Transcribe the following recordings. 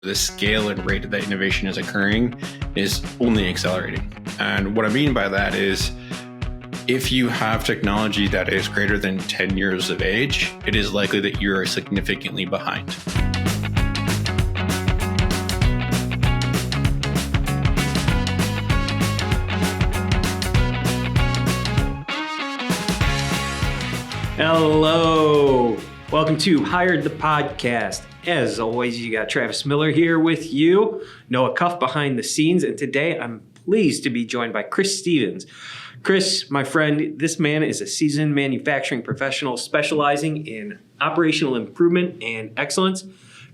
The scale and rate that innovation is occurring is only accelerating. And what I mean by that is if you have technology that is greater than 10 years of age, it is likely that you are significantly behind. Hello. Welcome to Hired the Podcast. As always, you got Travis Miller here with you, Noah Cuff behind the scenes, and today I'm pleased to be joined by Chris Stevens. Chris, my friend, this man is a seasoned manufacturing professional specializing in operational improvement and excellence.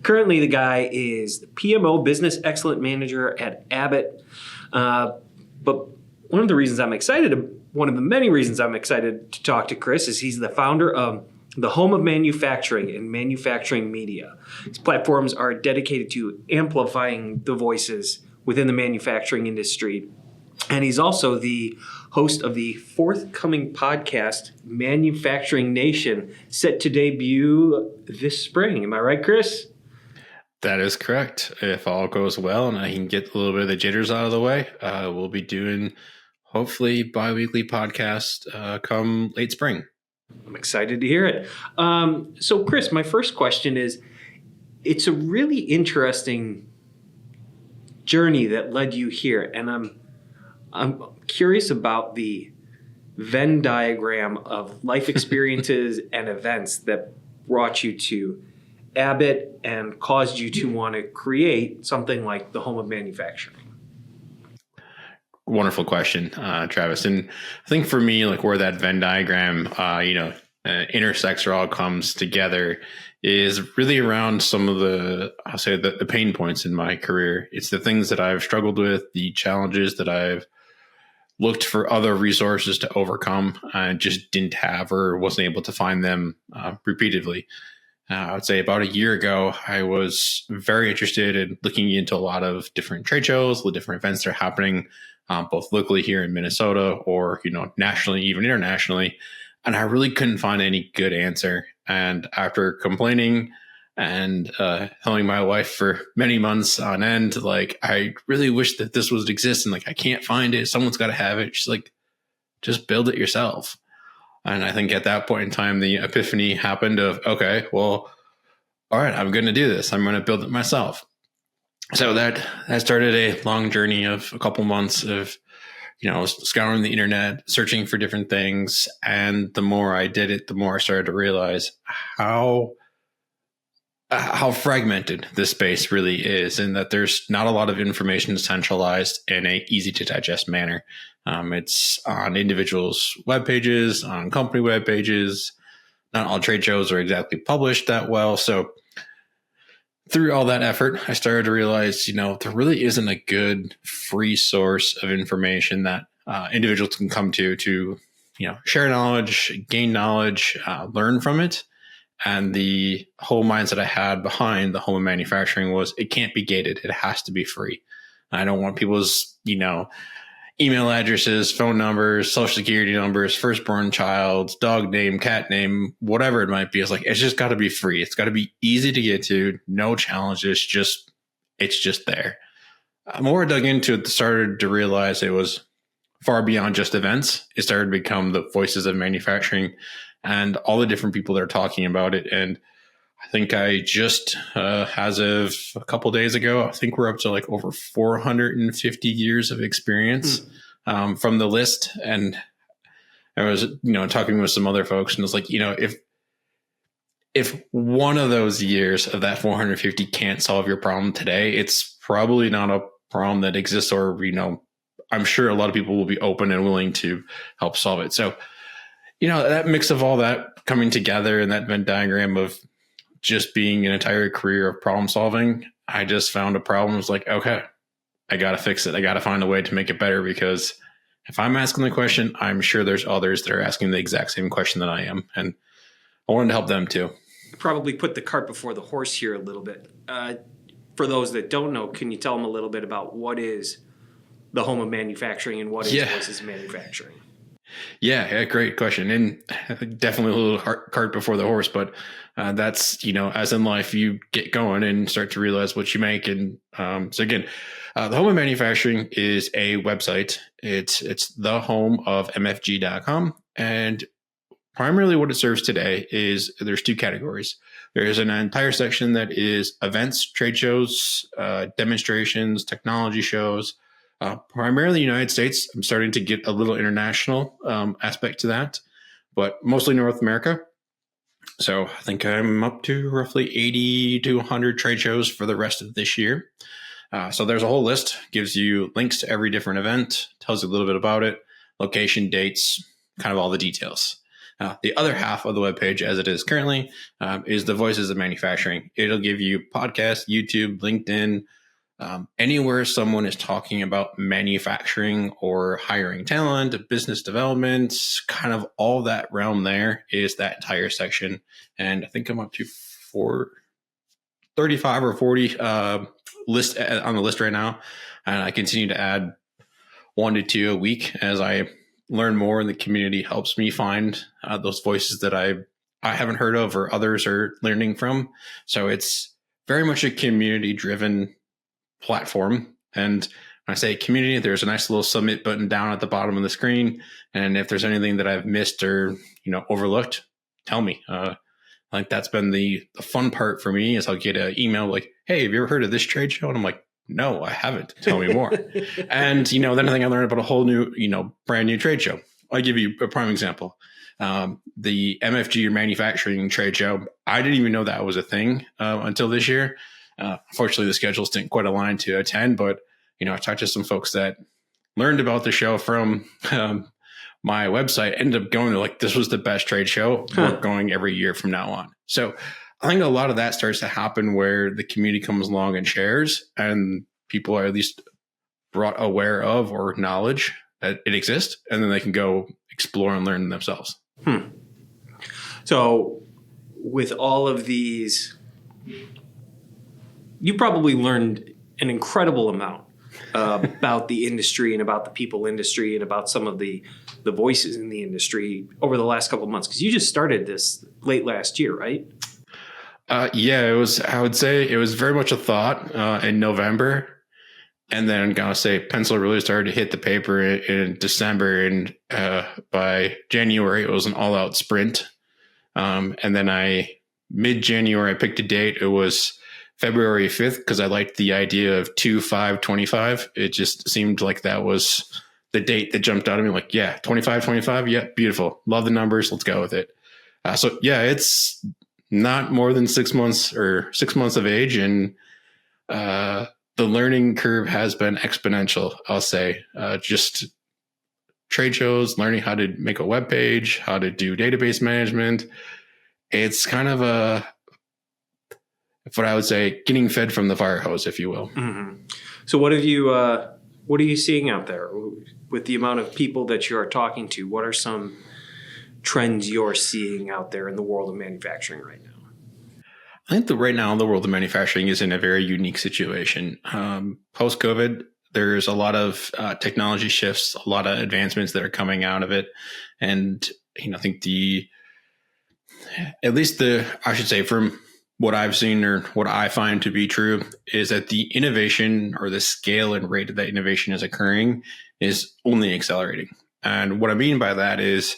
Currently, the guy is the PMO Business Excellence Manager at Abbott. But one of the many reasons I'm excited to talk to Chris is he's the founder of the home of manufacturing and manufacturing media. His platforms are dedicated to amplifying the voices within the manufacturing industry. And he's also the host of the forthcoming podcast, Manufacturing Nation, set to debut this spring. Am I right, Chris? That is correct. If all goes well and I can get a little bit of the jitters out of the way, we'll be doing hopefully bi-weekly podcast come late spring. I'm excited to hear it. So, Chris, my first question is, it's a really interesting journey that led you here, and I'm curious about the Venn diagram of life experiences and events that brought you to Abbott and caused you to want to create something like the home of manufacturing. Wonderful question, Travis. And I think for me, like where that Venn diagram, intersects or all comes together is really around some of the pain points in my career. It's the things that I've struggled with, the challenges that I've looked for other resources to overcome. I just didn't have or wasn't able to find them repeatedly. I would say about a year ago, I was very interested in looking into a lot of different trade shows, the different events that are happening both locally here in Minnesota or, nationally, even internationally. And I really couldn't find any good answer. And after complaining and telling my wife for many months on end, like, I really wish that this would exist. And like, I can't find it. Someone's got to have it. She's like, just build it yourself. And I think at that point in time, the epiphany happened of, okay, well, all right, I'm going to do this. I'm going to build it myself. So that started a long journey of a couple months of, scouring the internet, searching for different things. And the more I did it, the more I started to realize how fragmented this space really is, and that there's not a lot of information centralized in a easy to digest manner. It's on individuals' web pages, on company web pages. Not all trade shows are exactly published that well. So through all that effort, I started to realize, there really isn't a good free source of information that individuals can come to, share knowledge, gain knowledge, learn from it. And the whole mindset I had behind the home of manufacturing was it can't be gated. It has to be free. I don't want people's, email addresses, phone numbers, social security numbers, firstborn child, dog name, cat name, whatever it might be. It's like, it's just got to be free. It's got to be easy to get to, no challenges, it's just there. The more I dug into it, started to realize it was far beyond just events. It started to become the voices of manufacturing and all the different people that are talking about it. And I think I just, as of a couple days ago, I think we're up to like over 450 years of experience from the list. And I was, talking with some other folks, and it's like, if one of those years of that 450 can't solve your problem today, it's probably not a problem that exists, or, I'm sure a lot of people will be open and willing to help solve it. So, that mix of all that coming together and that Venn diagram of just being an entire career of problem solving, I just found a problem. I was like, okay, I got to fix it. I got to find a way to make it better, because if I'm asking the question, I'm sure there's others that are asking the exact same question that I am. And I wanted to help them too. Probably put the cart before the horse here a little bit. For those that don't know, can you tell them a little bit about what is the home of manufacturing and what is Voices of Manufacturing? Yeah, great question. And definitely a little cart before the horse, but that's, as in life, you get going and start to realize what you make. And so again, the home of manufacturing is a website. It's the home of mfg.com. And primarily what it serves today is there's two categories. There's an entire section that is events, trade shows, demonstrations, technology shows, primarily United States. I'm starting to get a little international aspect to that, but mostly North America. So I think I'm up to roughly 80 to 100 trade shows for the rest of this year. So there's a whole list, gives you links to every different event, tells you a little bit about it, location, dates, kind of all the details. The other half of the webpage, as it is currently, is the voices of manufacturing. It'll give you podcasts, YouTube, LinkedIn, anywhere someone is talking about manufacturing or hiring talent, business development, kind of all that realm there is that entire section. And I think I'm up to 35 or 40 list on the list right now. And I continue to add 1 to 2 a week as I learn more, and the community helps me find those voices that I haven't heard of or others are learning from. So it's very much a community driven platform. And when I say community, there's a nice little submit button down at the bottom of the screen. And if there's anything that I've missed or, overlooked, tell me. Like that's been the fun part for me is I'll get an email like, hey, have you ever heard of this trade show? And I'm like, no, I haven't. Tell me more. And, then I think I learned about a whole new, brand new trade show. I'll give you a prime example. The MFG or manufacturing trade show, I didn't even know that was a thing until this year. Unfortunately, the schedules didn't quite align to attend, but, I talked to some folks that learned about the show from my website, ended up going to like, this was the best trade show. We're going every year from now on. So I think a lot of that starts to happen where the community comes along and shares, and people are at least brought aware of or knowledge that it exists, and then they can go explore and learn themselves. So with all of these, you probably learned an incredible amount about the industry and about the people industry and about some of the voices in the industry over the last couple of months, because you just started this late last year, right? Yeah, it was, I would say it was very much a thought in November. And then I'm going to say pencil really started to hit the paper in December. And by January, it was an all out sprint. And then mid-January, I picked a date. It was February 5th because I liked the idea of 2/5/25. It just seemed like that was the date that jumped out at me. Like, yeah, 25/25. Yeah, beautiful. Love the numbers. Let's go with it. So yeah, it's not more than 6 months or 6 months of age. And the learning curve has been exponential, I'll say. Just trade shows, learning how to make a web page, how to do database management. It's kind of what I would say, getting fed from the fire hose, if you will. Mm-hmm. So what are you seeing out there with the amount of people that you are talking to? What are some trends you're seeing out there in the world of manufacturing right now? I think that right now the world of manufacturing is in a very unique situation. Post-COVID, there's a lot of technology shifts, a lot of advancements that are coming out of it. And, I think I should say from what I've seen or what I find to be true is that the innovation or the scale and rate of that innovation is occurring is only accelerating. And what I mean by that is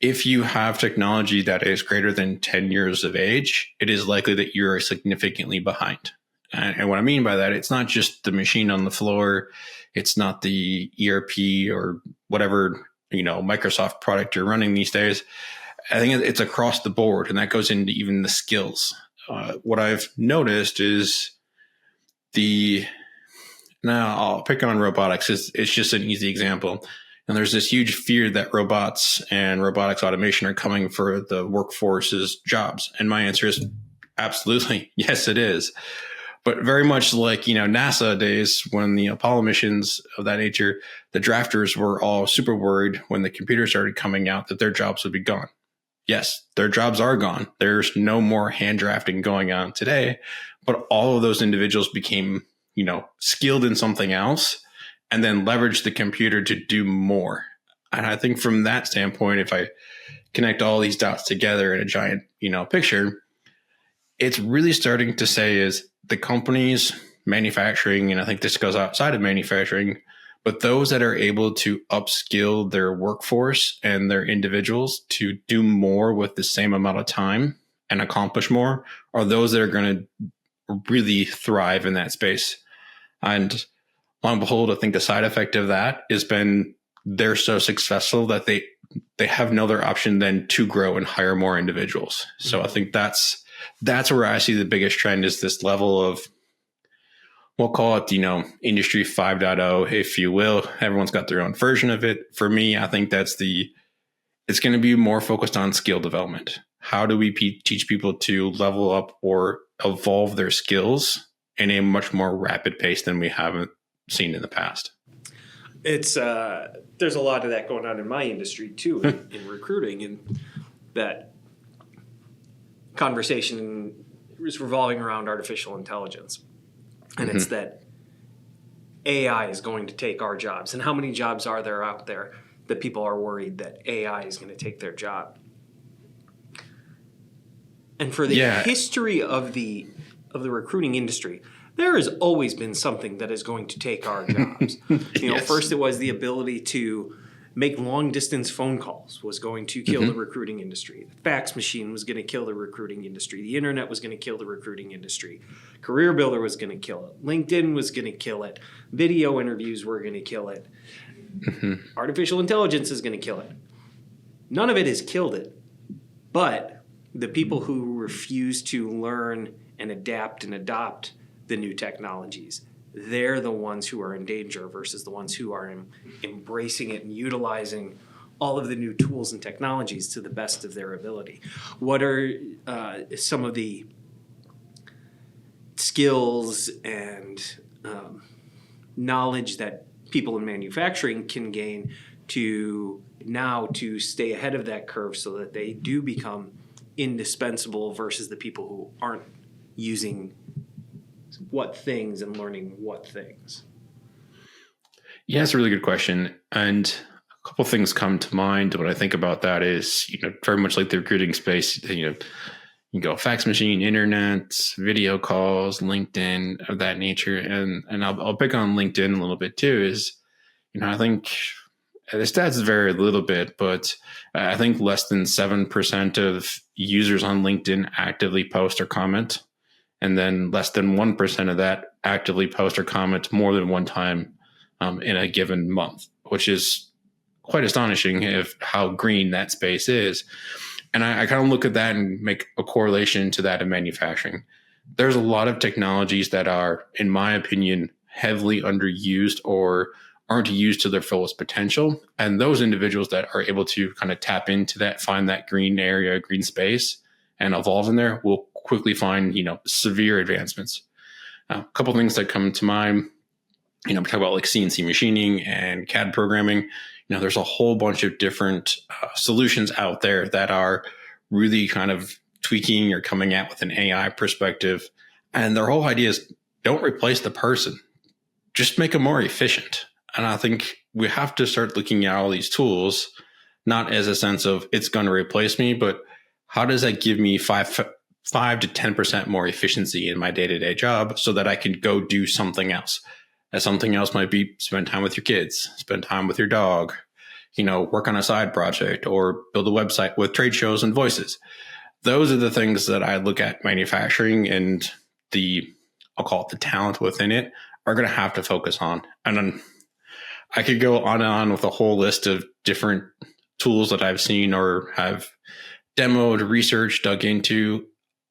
if you have technology that is greater than 10 years of age, it is likely that you're significantly behind. And what I mean by that, it's not just the machine on the floor. It's not the ERP or whatever, Microsoft product you're running these days. I think it's across the board, and that goes into even the skills. What I've noticed is now I'll pick on robotics. It's just an easy example. And there's this huge fear that robots and robotics automation are coming for the workforce's jobs. And my answer is absolutely, yes, it is. But very much like, NASA days when the Apollo missions of that nature, the drafters were all super worried when the computers started coming out that their jobs would be gone. Yes, their jobs are gone. There's no more hand drafting going on today, but all of those individuals became, skilled in something else and then leveraged the computer to do more. And I think from that standpoint, if I connect all these dots together in a giant, picture, it's really starting to say is the companies manufacturing, and I think this goes outside of manufacturing, but those that are able to upskill their workforce and their individuals to do more with the same amount of time and accomplish more are those that are going to really thrive in that space. And lo and behold, I think the side effect of that has been they're so successful that they have no other option than to grow and hire more individuals. So I think that's where I see the biggest trend is this level of, we'll call it, industry 5.0, if you will. Everyone's got their own version of it. For me, I think it's going to be more focused on skill development. How do we teach people to level up or evolve their skills in a much more rapid pace than we haven't seen in the past? It's there's a lot of that going on in my industry too, in recruiting, and that conversation is revolving around artificial intelligence, and it's that AI is going to take our jobs. And how many jobs are there out there that people are worried that AI is going to take their job? And for the history of the recruiting industry, there has always been something that is going to take our jobs. First it was the ability to make long-distance phone calls was going to kill the recruiting industry. The fax machine was going to kill the recruiting industry. The internet was going to kill the recruiting industry. Career Builder was going to kill it. LinkedIn was going to kill it. Video interviews were going to kill it. Artificial intelligence is going to kill it. None of it has killed it, but the people who refuse to learn and adapt and adopt the new technologies, they're the ones who are in danger versus the ones who are embracing it and utilizing all of the new tools and technologies to the best of their ability. What are some of the skills and knowledge that people in manufacturing can gain to stay ahead of that curve so that they do become indispensable versus the people who aren't using what things and learning what things? Yeah, it's a really good question. And a couple of things come to mind when I think about that is, very much like the recruiting space, you go fax machine, internet, video calls, LinkedIn, of that nature. And I'll pick on LinkedIn a little bit too is, I think the stats vary a little bit, but I think less than 7% of users on LinkedIn actively post or comment. And then less than 1% of that actively post or comment more than one time in a given month, which is quite astonishing of how green that space is. And I kind of look at that and make a correlation to that in manufacturing. There's a lot of technologies that are, in my opinion, heavily underused or aren't used to their fullest potential. And those individuals that are able to kind of tap into that, find that green area, green space, and evolve in there will quickly find, severe advancements. A couple of things that come to mind, we talk about like CNC machining and CAD programming. There's a whole bunch of different solutions out there that are really kind of tweaking or coming out with an AI perspective. And their whole idea is don't replace the person, just make them more efficient. And I think we have to start looking at all these tools, not as a sense of it's going to replace me, but how does that give me 5 to 10% more efficiency in my day-to-day job so that I can go do something else? And something else might be spend time with your kids, spend time with your dog, work on a side project or build a website with trade shows and voices. Those are the things that I look at manufacturing and I'll call it the talent within it are going to have to focus on. And then I could go on and on with a whole list of different tools that I've seen or have demoed, researched, dug into.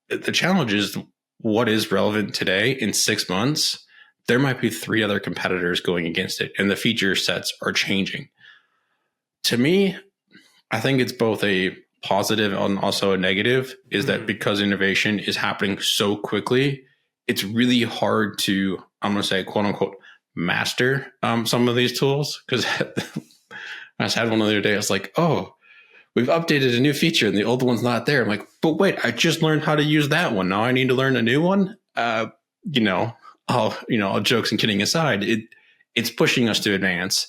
The challenge is what is relevant today in 6 months. There might be 3 other competitors going against it, and the feature sets are changing. To me, I think it's both a positive and also a negative, is that because innovation is happening so quickly, it's really hard to, I'm going to say, quote unquote, master some of these tools. Because I just had one the other day, I was like, oh, we've updated a new feature and the old one's not there. I'm like, but wait, I just learned how to use that one. Now I need to learn a new one. All jokes and kidding aside, it's pushing us to advance.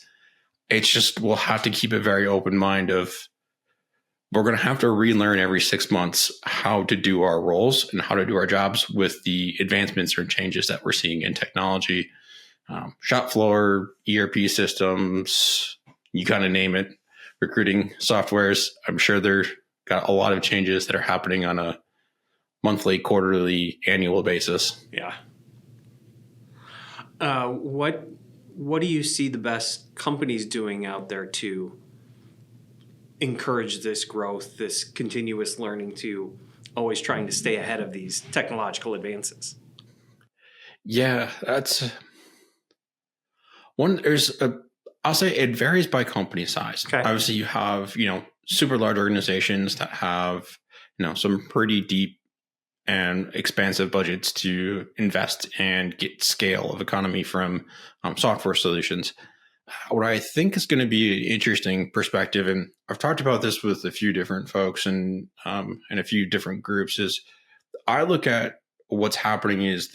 It's just, we'll have to keep a very open mind of, we're going to have to relearn every 6 months how to do our roles and how to do our jobs with the advancements or changes that we're seeing in technology, shop floor, ERP systems, you kind of name it, recruiting softwares. I'm sure they've got a lot of changes that are happening on a monthly, quarterly, annual basis. Yeah. What do you see the best companies doing out there to encourage this growth, this continuous learning, to always trying to stay ahead of these technological advances? Yeah, that's one. I'll say it varies by company size. Okay. Obviously, you have, super large organizations that have, some pretty deep and expansive budgets to invest and get scale of economy from software solutions. What I think is going to be an interesting perspective, and I've talked about this with a few different folks and a few different groups, is I look at what's happening is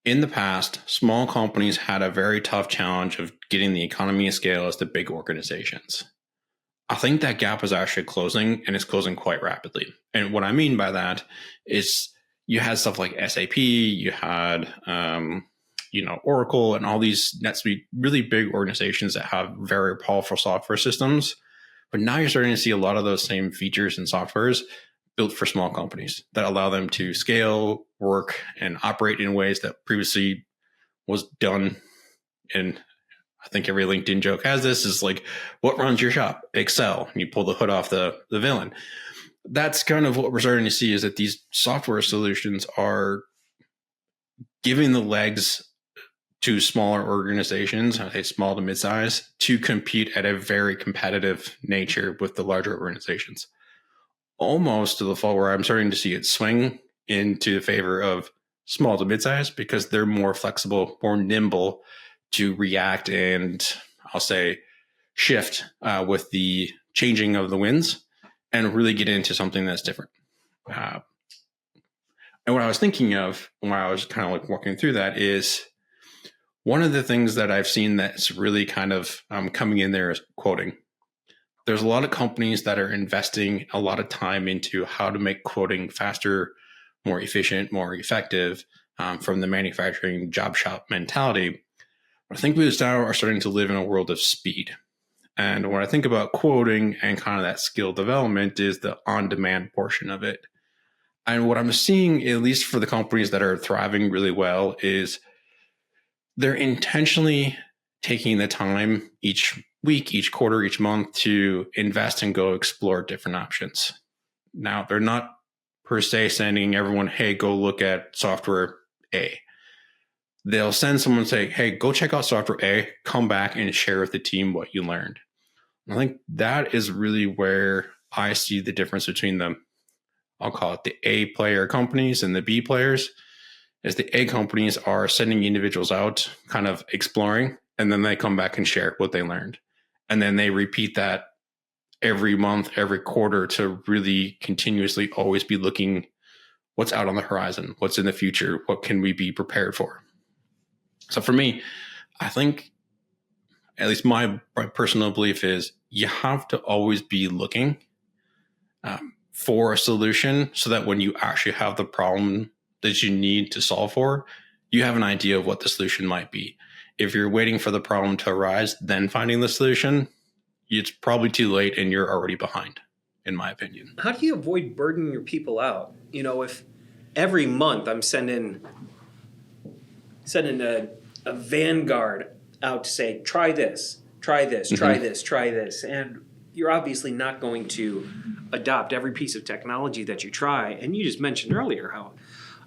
in the past, small companies had a very tough challenge of getting the economy of scale as the big organizations. I think that gap is actually closing, and it's closing quite rapidly. And what I mean by that is you had stuff like SAP, you had, Oracle and all these NetSuite, really big organizations that have very powerful software systems. But now you're starting to see a lot of those same features and softwares built for small companies that allow them to scale, work, and operate in ways that previously was done in, I think every LinkedIn joke has this, is like, what runs your shop? Excel. And you pull the hood off the villain. That's kind of what we're starting to see, is that these software solutions are giving the legs to smaller organizations, I say small to mid-size, to compete at a very competitive nature with the larger organizations. Almost to the fall where I'm starting to see it swing into the favor of small to mid-size, because they're more flexible, more nimble to react and, I'll say, shift with the changing of the winds and really get into something that's different. And what I was thinking of when I was kind of like walking through that is, one of the things that I've seen that's really kind of coming in there is quoting. There's a lot of companies that are investing a lot of time into how to make quoting faster, more efficient, more effective from the manufacturing job shop mentality. I think we now are starting to live in a world of speed. And when I think about quoting and kind of that skill development, is the on-demand portion of it. And what I'm seeing, at least for the companies that are thriving really well, is they're intentionally taking the time each week, each quarter, each month to invest and go explore different options. Now, they're not per se sending everyone, hey, go look at software A. They'll send someone and say, hey, go check out software A, come back and share with the team what you learned. I think that is really where I see the difference between them. I'll call it the A player companies and the B players, is the A companies are sending individuals out, kind of exploring, and then they come back and share what they learned. And then they repeat that every month, every quarter, to really continuously always be looking what's out on the horizon, what's in the future, what can we be prepared for. So for me, I think, at least my personal belief is, you have to always be looking for a solution, so that when you actually have the problem that you need to solve for, you have an idea of what the solution might be. If you're waiting for the problem to arise, then finding the solution, it's probably too late and you're already behind, in my opinion. How do you avoid burdening your people out? If every month I'm sending a vanguard out to say, try this, try this, try this, try this. And you're obviously not going to adopt every piece of technology that you try. And you just mentioned earlier how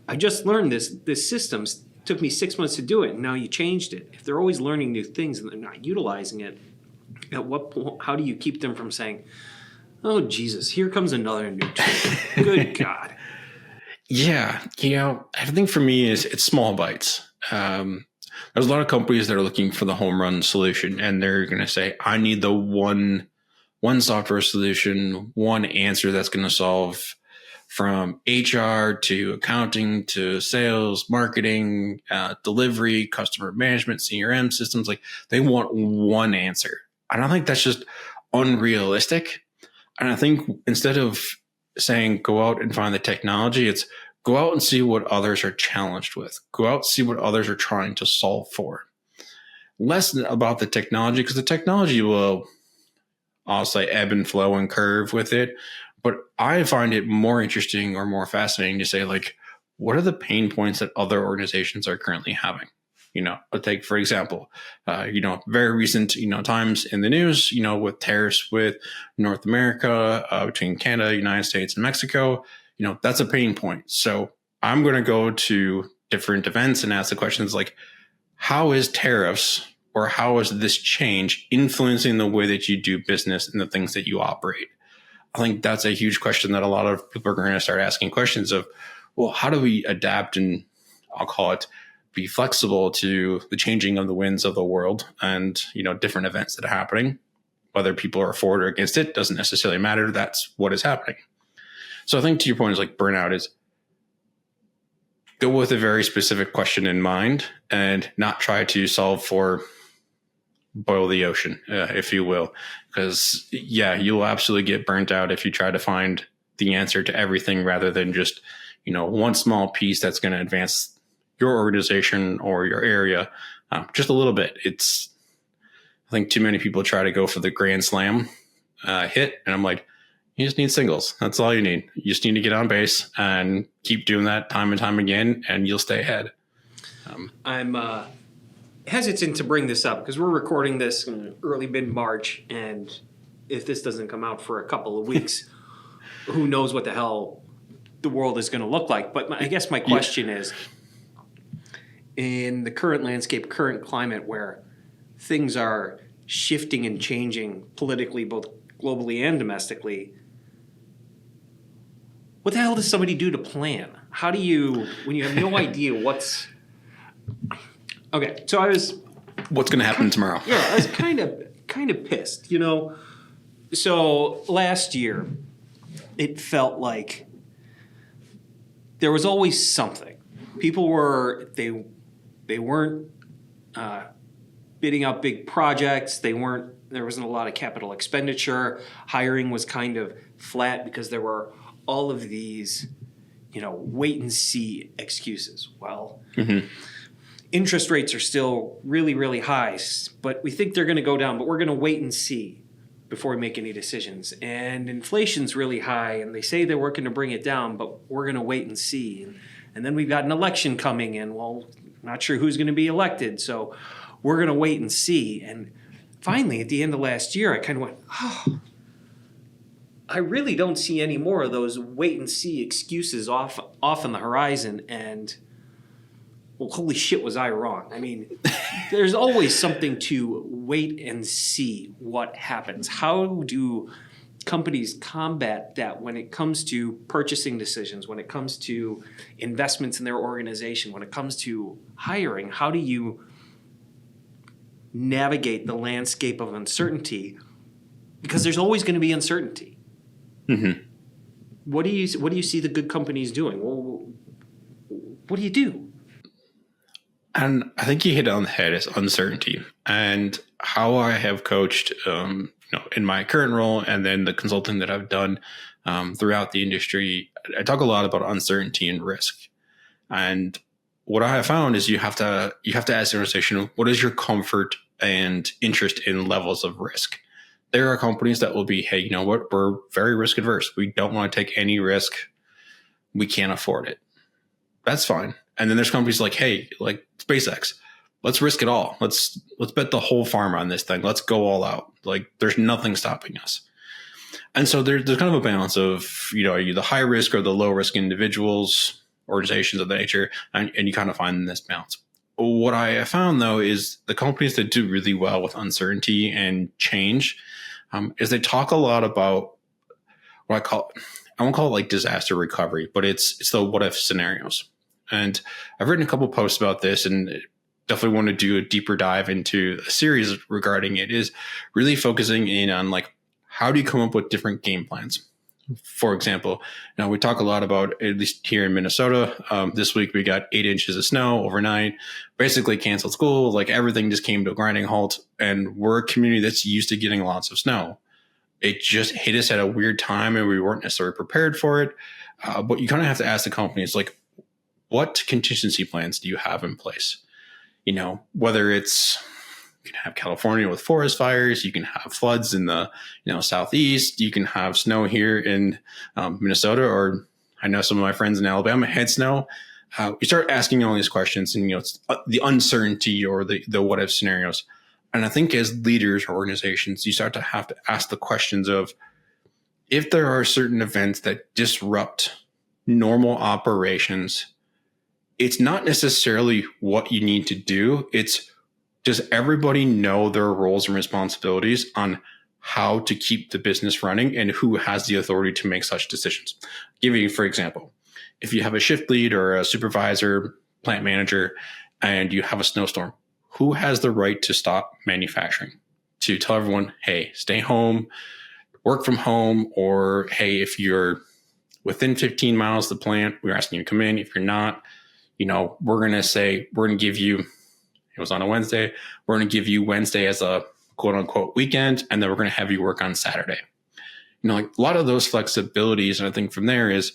I just learned this system. Took me 6 months to do it, and now you changed it. If they're always learning new things and they're not utilizing it, at what point, how do you keep them from saying, oh, Jesus, here comes another new tool. Good God. Yeah. I think for me it's small bites. There's a lot of companies that are looking for the home run solution, and they're going to say, I need the one software solution, one answer that's going to solve from HR to accounting to sales, marketing, delivery, customer management, CRM systems. Like they want one answer. I don't think that's just unrealistic. And I think instead of saying go out and find the technology, it's go out and see what others are challenged with. Go out and see what others are trying to solve for. Less about the technology, because the technology will, I'll say, ebb and flow and curve with it. But I find it more interesting or more fascinating to say, like, what are the pain points that other organizations are currently having? I'll take, for example, very recent, times in the news, with tariffs with North America, between Canada, United States, and Mexico, that's a pain point. So I'm going to go to different events and ask the questions like, how is tariffs or how is this change influencing the way that you do business and the things that you operate? I think that's a huge question that a lot of people are going to start asking questions of, well, how do we adapt and I'll call it be flexible to the changing of the winds of the world and, different events that are happening, whether people are for it or against it doesn't necessarily matter. That's what is happening. So I think to your point is like burnout is go with a very specific question in mind and not try to solve for boil the ocean, if you will, because you'll absolutely get burnt out if you try to find the answer to everything rather than just, one small piece that's going to advance your organization or your area just a little bit. I think too many people try to go for the grand slam hit. And I'm like, you just need singles. That's all you need. You just need to get on base and keep doing that time and time again, and you'll stay ahead. I'm hesitant to bring this up because we're recording this in early mid-March. And if this doesn't come out for a couple of weeks, who knows what the hell the world is going to look like. But I guess my question is, in the current landscape, current climate where things are shifting and changing politically, both globally and domestically, what the hell does somebody do to plan? How do you, when you have no idea what's... Okay, so what's going to happen tomorrow? Yeah, I was kind of pissed, So last year, it felt like there was always something. People were... They weren't bidding out big projects. There wasn't a lot of capital expenditure. Hiring was kind of flat because there were all of these, wait and see excuses. Well, interest rates are still really, really high, but we think they're going to go down, but we're going to wait and see before we make any decisions. And inflation's really high, and they say they're working to bring it down, but we're going to wait and see. And then we've got an election coming in. Well, not sure who's going to be elected, so we're going to wait and see. And finally, at the end of last year, I kind of went, I really don't see any more of those wait and see excuses off on the horizon. And, well, holy shit, was I wrong. I mean, there's always something to wait and see what happens. How do companies combat that when it comes to purchasing decisions, when it comes to investments in their organization, when it comes to hiring? How do you navigate the landscape of uncertainty? Because there's always going to be uncertainty. Mm-hmm. What do you see the good companies doing? Well, what do you do? And I think you hit it on the head is uncertainty. And how I have coached in my current role and then the consulting that I've done throughout the industry, I talk a lot about uncertainty and risk. And what I have found is you have to ask the organization, what is your comfort and interest in levels of risk? There are companies that will be, hey, you know what? We're very risk adverse. We don't want to take any risk. We can't afford it. That's fine. And then there's companies like, hey, like SpaceX, let's risk it all. Let's bet the whole farm on this thing. Let's go all out. Like there's nothing stopping us. And so there's kind of a balance of, are you the high risk or the low risk individuals, organizations of that nature, and you kind of find this balance. What I have found though is the companies that do really well with uncertainty and change is they talk a lot about what I won't call it like disaster recovery, but it's the what if scenarios. And I've written a couple posts about this and definitely want to do a deeper dive into a series regarding it, is really focusing in on like, how do you come up with different game plans? For example, now we talk a lot about, at least here in Minnesota, this week we got 8 inches of snow overnight, basically canceled school, like everything just came to a grinding halt. And we're a community that's used to getting lots of snow. It just hit us at a weird time and we weren't necessarily prepared for it. But you kind of have to ask the companies, like, what contingency plans do you have in place? Whether it's, you can have California with forest fires, you can have floods in the southeast, you can have snow here in Minnesota, or I know some of my friends in Alabama had snow. We start asking all these questions, and it's the uncertainty or the what if scenarios. And I think as leaders or organizations, you start to have to ask the questions of, if there are certain events that disrupt normal operations, it's not necessarily what you need to do. It's, does everybody know their roles and responsibilities on how to keep the business running and who has the authority to make such decisions? I'll give you, for example, if you have a shift lead or a supervisor, plant manager, and you have a snowstorm, who has the right to stop manufacturing? To tell everyone, hey, stay home, work from home, or hey, if you're within 15 miles of the plant, we're asking you to come in. If you're not, we're going to say, we're going to give you, it was on a Wednesday, we're going to give you Wednesday as a quote unquote weekend, and then we're going to have you work on Saturday. Like a lot of those flexibilities. And I think from there is,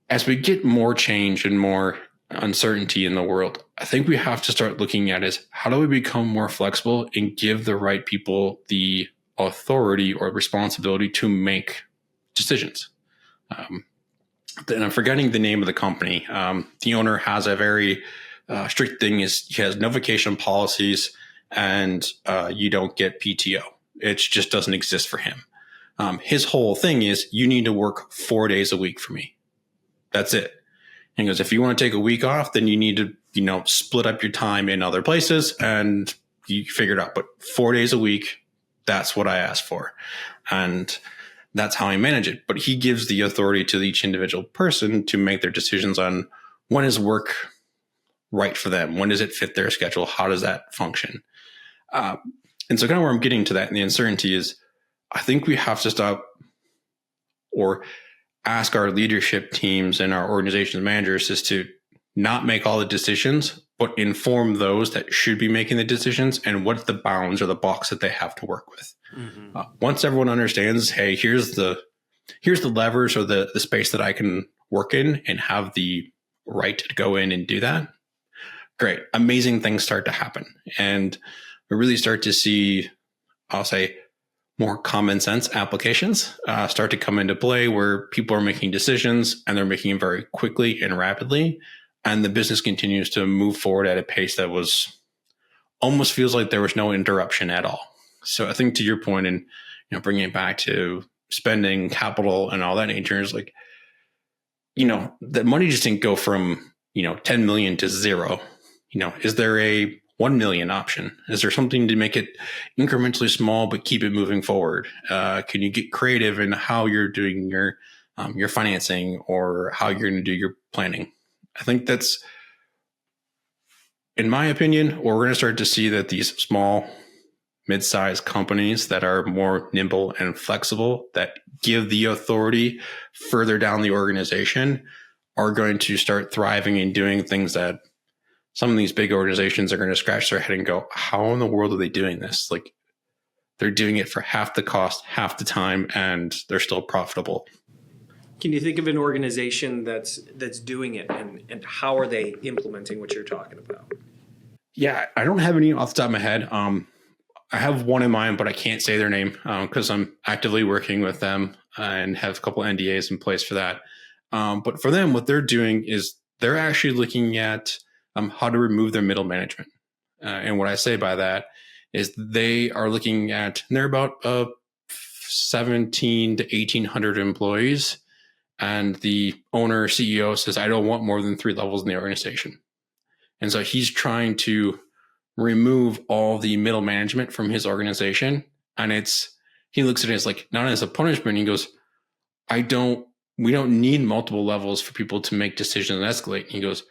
as we get more change and more uncertainty in the world, I think we have to start looking at is, how do we become more flexible and give the right people the authority or responsibility to make decisions? And I'm forgetting the name of the company. The owner has a very strict thing, is he has no vacation policies, and you don't get PTO. It just doesn't exist for him. His whole thing is, you need to work 4 days a week for me. That's it. And he goes, if you want to take a week off, then you need to, split up your time in other places, and you figure it out. But 4 days a week, that's what I asked for. And that's how I manage it. But he gives the authority to each individual person to make their decisions on, when is work right for them? When does it fit their schedule? How does that function? And so kind of where I'm getting to that, and the uncertainty is, I think we have to stop or ask our leadership teams and our organizations managers is to not make all the decisions, but inform those that should be making the decisions and what's the bounds or the box that they have to work with. Mm-hmm. Once everyone understands, hey, here's the levers or the space that I can work in and have the right to go in and do that, great, amazing things start to happen. And we really start to see, I'll say, more common sense applications start to come into play, where people are making decisions and they're making them very quickly and rapidly. And the business continues to move forward at a pace that was almost feels like there was no interruption at all. So I think, to your point, and bringing it back to spending capital and all that nature, is like, the money just didn't go from 10 million to zero. Is there a 1 million option? Is there something to make it incrementally small but keep it moving forward? Can you get creative in how you're doing your financing or how you're going to do your planning? I think that's, in my opinion, we're going to start to see that these small, mid-sized companies that are more nimble and flexible, that give the authority further down the organization, are going to start thriving and doing things that some of these big organizations are going to scratch their head and go, how in the world are they doing this? Like, they're doing it for half the cost, half the time, and they're still profitable. Can you think of an organization that's doing it, and how are they implementing what you're talking about? Yeah, I don't have any off the top of my head. I have one in mind, but I can't say their name because I'm actively working with them and have a couple NDAs in place for that. But for them, what they're doing is they're actually looking at how to remove their middle management. And what I say by that is they are looking at, and they're about 17 to 1,800 employees. And the owner, CEO, says, I don't want more than 3 levels in the organization. And so he's trying to remove all the middle management from his organization. And he looks at it as like, not as a punishment. He goes, we don't need multiple levels for people to make decisions and escalate. And he goes,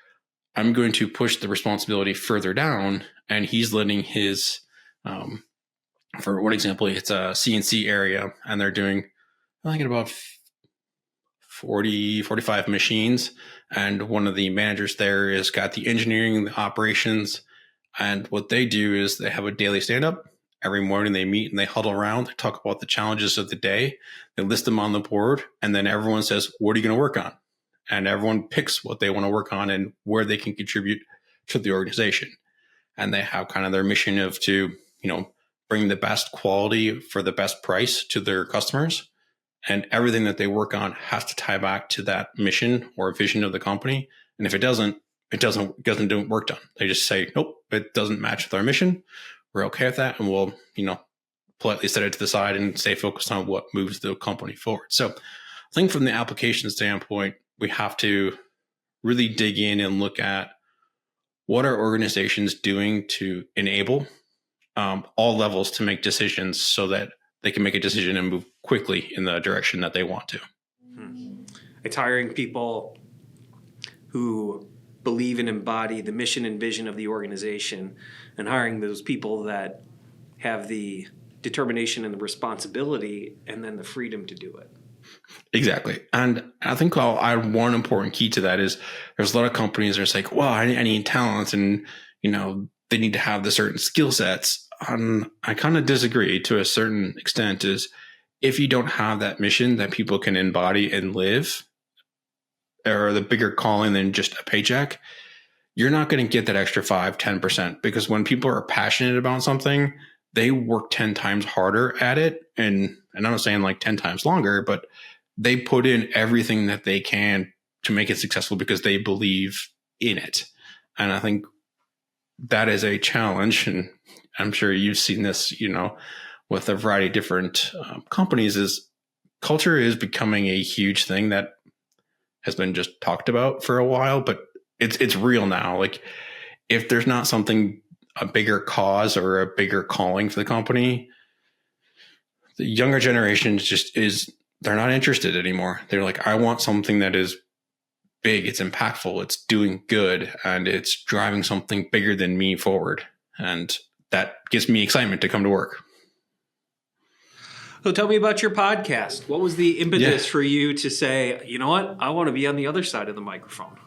I'm going to push the responsibility further down. And he's letting his, for one example, it's a CNC area, and they're doing I think about 40, 45 machines. And one of the managers there has got the engineering, the operations. And what they do is they have a daily stand-up. Every morning they meet and they huddle around. They talk about the challenges of the day. They list them on the board. And then everyone says, what are you going to work on? And everyone picks what they want to work on and where they can contribute to the organization. And they have kind of their mission of to, bring the best quality for the best price to their customers. And everything that they work on has to tie back to that mission or vision of the company. And if it doesn't do work done. They just say, nope, it doesn't match with our mission. We're okay with that. And we'll, politely set it to the side and stay focused on what moves the company forward. So I think from the application standpoint, we have to really dig in and look at what are organizations doing to enable all levels to make decisions so that they can make a decision and move quickly in the direction that they want to. It's hiring people who believe and embody the mission and vision of the organization, and hiring those people that have the determination and the responsibility and then the freedom to do it. Exactly. And I think I'll add one important key to that is there's a lot of companies that are like, well, I need talent and, they need to have the certain skill sets. I kind of disagree to a certain extent is if you don't have that mission that people can embody and live, or the bigger calling than just a paycheck, you're not going to get that extra 5-10%, because when people are passionate about something, they work 10 times harder at it. And I'm not saying like 10 times longer, but they put in everything that they can to make it successful because they believe in it. And I think that is a challenge. And I'm sure you've seen this, with a variety of different companies, is culture is becoming a huge thing that has been just talked about for a while, but it's real now. Like if there's not something, a bigger cause or a bigger calling for the company, the younger generation they're not interested anymore. They're like, I want something that is big, it's impactful, it's doing good, and it's driving something bigger than me forward. And that gives me excitement to come to work. So tell me about your podcast. What was the impetus for you to say, you know what, I want to be on the other side of the microphone?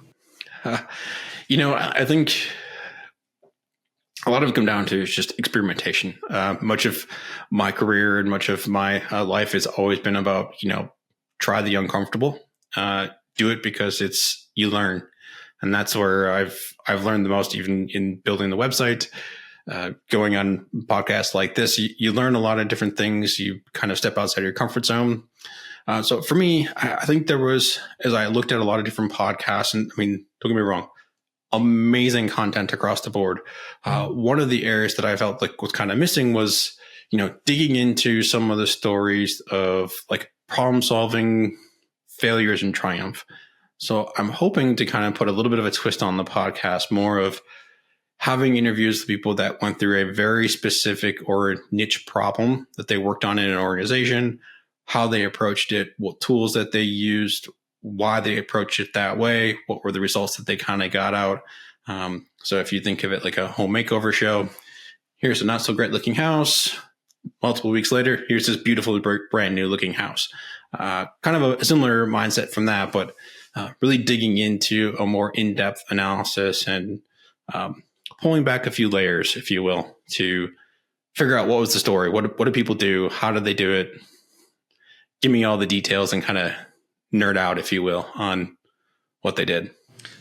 I think a lot of it comes down to just experimentation. Much of my career and much of my life has always been about, try the uncomfortable, do it because you learn. And that's where I've learned the most, even in building the website, going on podcasts like this. You learn a lot of different things. You kind of step outside your comfort zone. So for me, I think there was, as I looked at a lot of different podcasts, and I mean, don't get me wrong, amazing content across the board. One of the areas that I felt like was kind of missing was, digging into some of the stories of like problem solving, failures, and triumph. So I'm hoping to kind of put a little bit of a twist on the podcast, more of having interviews with people that went through a very specific or niche problem that they worked on in an organization, how they approached it, what tools that they used, why they approached it that way, what were the results that they kind of got out. So if you think of it like a home makeover show, here's a not so great looking house. Multiple weeks later, here's this beautiful brand new looking house. Kind of a similar mindset from that, but really digging into a more in-depth analysis and pulling back a few layers, if you will, to figure out what was the story. What do people do? How did they do it? Give me all the details and kind of nerd out, if you will, on what they did.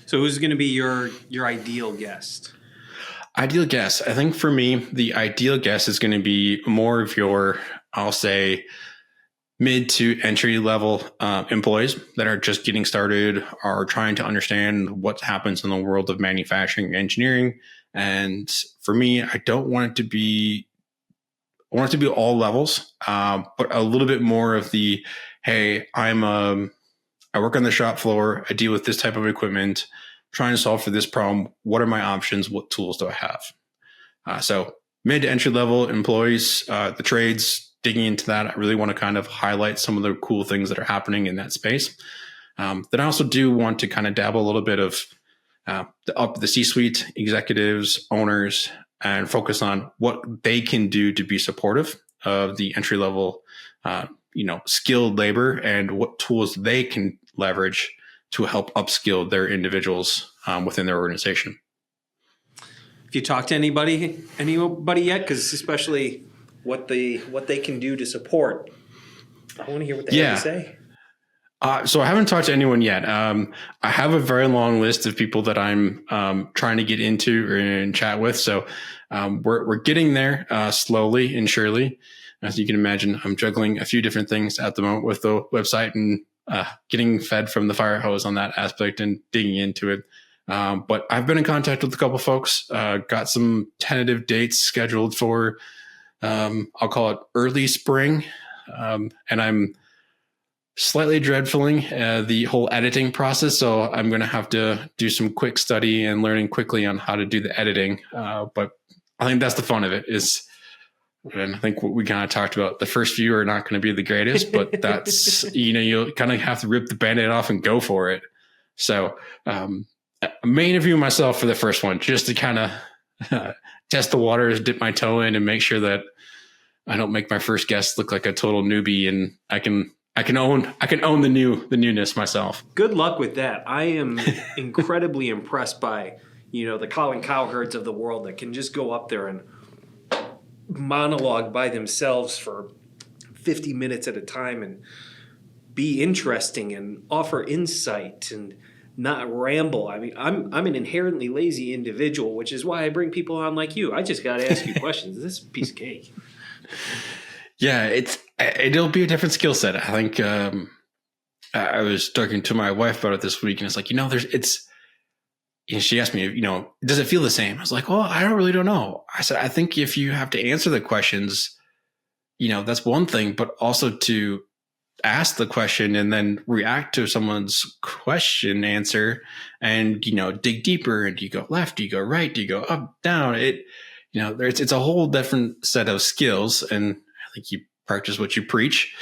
So who's going to be your ideal guest? Ideal guest. I think for me, the ideal guest is going to be more of your, I'll say, mid to entry level employees that are just getting started, are trying to understand what happens in the world of manufacturing and engineering. And for me, I want it to be all levels, but a little bit more of the, hey, I work on the shop floor. I deal with this type of equipment, trying to solve for this problem. What are my options? What tools do I have? So mid to entry level employees, the trades, digging into that. I really want to kind of highlight some of the cool things that are happening in that space. Then I also do want to kind of dabble a little bit of the C-suite executives, owners, and focus on what they can do to be supportive of the entry level, skilled labor and what tools they can leverage to help upskill their individuals within their organization. Have you talked to anybody yet? Because especially what they can do to support. I want to hear what they have to say. So I haven't talked to anyone yet. I have a very long list of people that I'm trying to get into and chat with. So we're getting there slowly and surely. As you can imagine, I'm juggling a few different things at the moment with the website and getting fed from the fire hose on that aspect and digging into it. But I've been in contact with a couple folks, got some tentative dates scheduled for, I'll call it early spring. And I'm slightly dreadfuling the whole editing process. So I'm going to have to do some quick study and learning quickly on how to do the editing. But I think that's the fun of it and I think what we kind of talked about, the first few are not going to be the greatest, but that's, you kind of have to rip the Band-Aid off and go for it. So I may interview myself for the first one just to kind of test the waters, dip my toe in and make sure that I don't make my first guest look like a total newbie and I can own the newness myself. Good luck with that. I am incredibly impressed by, the Colin Cowherds of the world that can just go up there and monologue by themselves for 50 minutes at a time and be interesting and offer insight and not ramble. I mean, I'm an inherently lazy individual, which is why I bring people on like you. I just got to ask you questions. This is a piece of cake. Yeah, it'll be a different skill set. I think I was talking to my wife about it this week, and it's like, she asked me, does it feel the same? I was like, well, I don't know. I said, I think if you have to answer the questions, that's one thing, but also to ask the question and then react to someone's question answer and, dig deeper. And do you go left? Do you go right? Do you go up, down? It's a whole different set of skills. And I think you practice what you preach.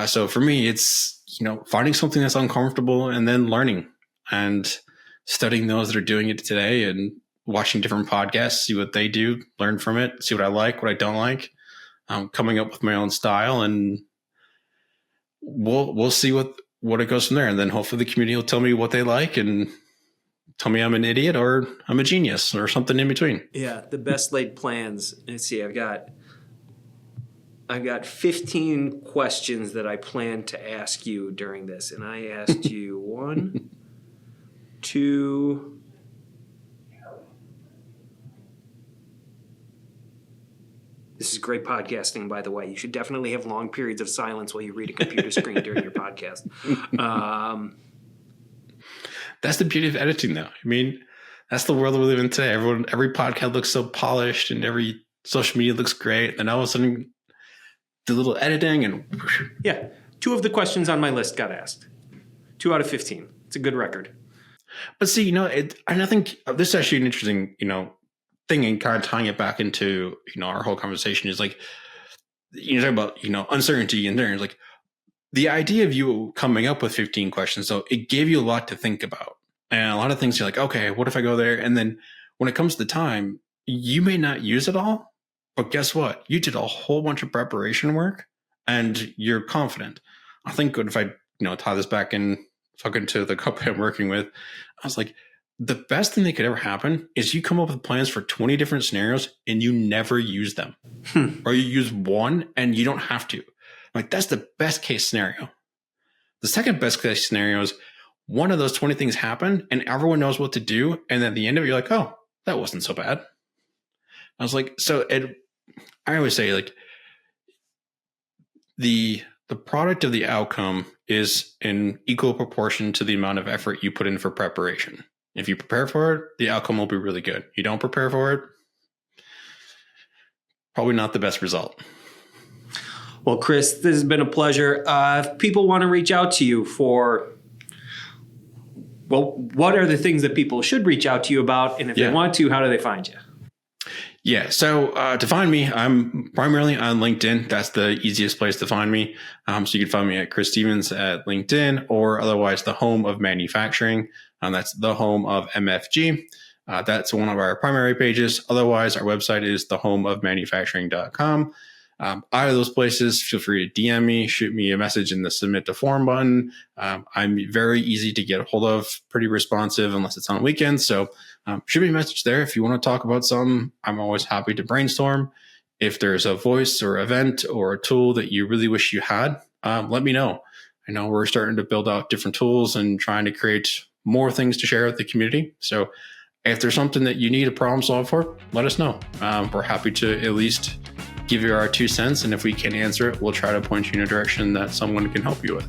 So for me, it's, finding something that's uncomfortable and then learning and studying those that are doing it today and watching different podcasts, see what they do, learn from it, see what I like, what I don't like, coming up with my own style, and we'll see what it goes from there. And then hopefully the community will tell me what they like and tell me I'm an idiot or I'm a genius or something in between. Yeah, the best laid plans. Let's see, I've got 15 questions that I plan to ask you during this, and I asked you 1, 2, this is great podcasting, by the way. You should definitely have long periods of silence while you read a computer screen during your podcast. That's the beauty of editing, though. I mean, that's the world we live in today. Every podcast looks so polished and every social media looks great. And all of a sudden, the little editing and... Yeah. 2 of the questions on my list got asked. 2 out of 15. It's a good record. But see, and I think this is actually an interesting, thing, and kind of tying it back into, our whole conversation is like, talk about, uncertainty and there. Like the idea of you coming up with 15 questions, so it gave you a lot to think about. And a lot of things you're like, okay, what if I go there? And then when it comes to time, you may not use it all, but guess what? You did a whole bunch of preparation work and you're confident. I think if I, tie this back in talking to the company I'm working with, I was like, the best thing that could ever happen is you come up with plans for 20 different scenarios and you never use them. Or you use one and you don't have to. Like, that's the best case scenario. The second best case scenario is one of those 20 things happen and everyone knows what to do. And then at the end of it, you're like, oh, that wasn't so bad. I was like, I always say, like, the product of the outcome is in equal proportion to the amount of effort you put in for preparation. If you prepare for it, the outcome will be really good. You don't prepare for it, probably not the best result. Well, Chris, this has been a pleasure. If people want to reach out to you what are the things that people should reach out to you about? And if they want to, how do they find you? Yeah. So to find me, I'm primarily on LinkedIn. That's the easiest place to find me. So you can find me at Chris Stevens at LinkedIn, or otherwise the Home of Manufacturing. That's the Home of MFG. That's one of our primary pages. Otherwise, our website is thehomeofmanufacturing.com. Either of those places, feel free to DM me, shoot me a message in the submit to form button. I'm very easy to get a hold of, pretty responsive unless it's on weekends. So shoot me a message there. If you want to talk about something, I'm always happy to brainstorm. If there's a voice or event or a tool that you really wish you had, let me know. I know we're starting to build out different tools and trying to create more things to share with the community. So if there's something that you need a problem solved for, let us know. We're happy to at least give you our 2 cents. And if we can answer it, we'll try to point you in a direction that someone can help you with.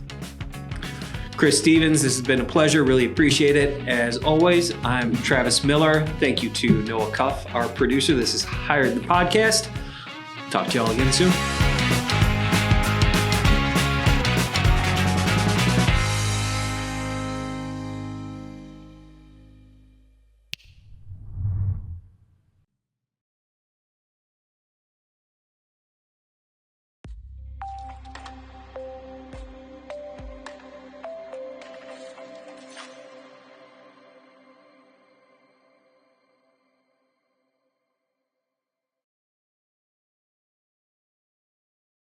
Chris Stevens, this has been a pleasure. Really appreciate it. As always, I'm Travis Miller. Thank you to Noah Cuff, our producer. This is Hired the Podcast. Talk to y'all again soon.